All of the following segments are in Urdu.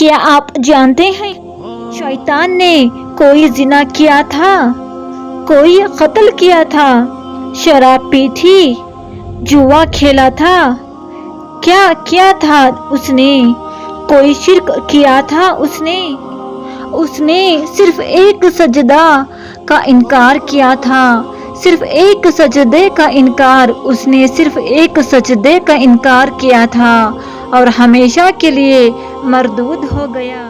کیا آپ جانتے ہیں شیطان نے کوئی زنا کیا تھا، کوئی قتل کیا تھا، شراب پی تھی، جوا کھیلا تھا، کیا کیا تھا اس نے؟ کوئی شرک کیا تھا اس نے صرف ایک سجدہ کا انکار کیا تھا، صرف ایک سجدے کا انکار، اس نے صرف ایک سجدے کا انکار کیا تھا اور ہمیشہ کے لیے مردود ہو گیا۔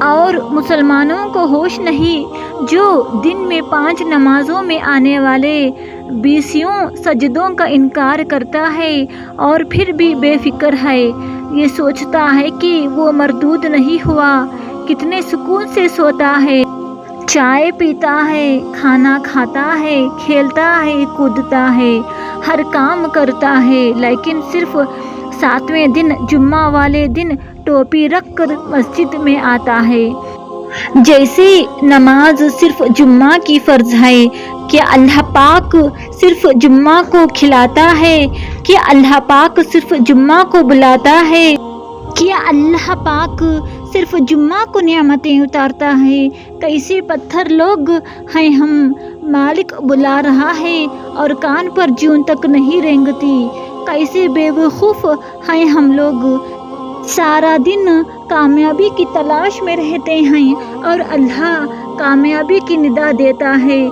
اور مسلمانوں کو ہوش نہیں جو دن میں 5 نمازوں میں آنے والے 20 سجدوں کا انکار کرتا ہے اور پھر بھی بے فکر ہے، یہ سوچتا ہے کہ وہ مردود نہیں ہوا، کتنے سکون سے سوتا ہے، چائے پیتا ہے، کھانا کھاتا ہے، کھیلتا ہے، کودتا ہے، ہر کام کرتا ہے، لیکن صرف 7ویں دن جمعہ والے دن ٹوپی رکھ کر مسجد میں آتا ہے۔ جیسے نماز صرف جمعہ کی فرض ہے، کیا اللہ پاک صرف جمعہ کو کھلاتا ہے؟ کیا اللہ پاک صرف جمعہ کو بلاتا ہے؟ کیا اللہ پاک صرف جمعہ کو نعمتیں اتارتا ہے؟ کیسے پتھر لوگ ہیں ہم، مالک بلا رہا ہے اور کان پر جون تک نہیں رینگتی، کیسے بے وقوف ہیں ہم لوگ، سارا دن کامیابی کی تلاش میں رہتے ہیں اور اللہ کامیابی کی ندا دیتا ہے،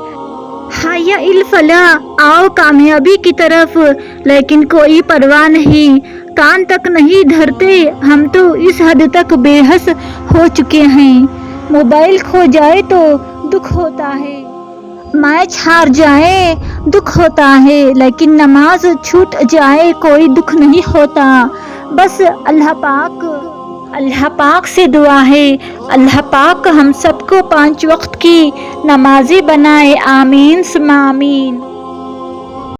حی الفلاح، آؤ کامیابی کی طرف، لیکن کوئی پرواہ نہیں، کان تک نہیں دھرتے۔ ہم تو اس حد تک بے حس ہو چکے ہیں، موبائل کھو جائے تو دکھ ہوتا ہے، میچ ہار جائے دکھ ہوتا ہے، لیکن نماز چھوٹ جائے کوئی دکھ نہیں ہوتا۔ بس اللہ پاک سے دعا ہے، اللہ پاک ہم سب کو 5 وقت کی نمازی بنائے، آمین ثم آمین۔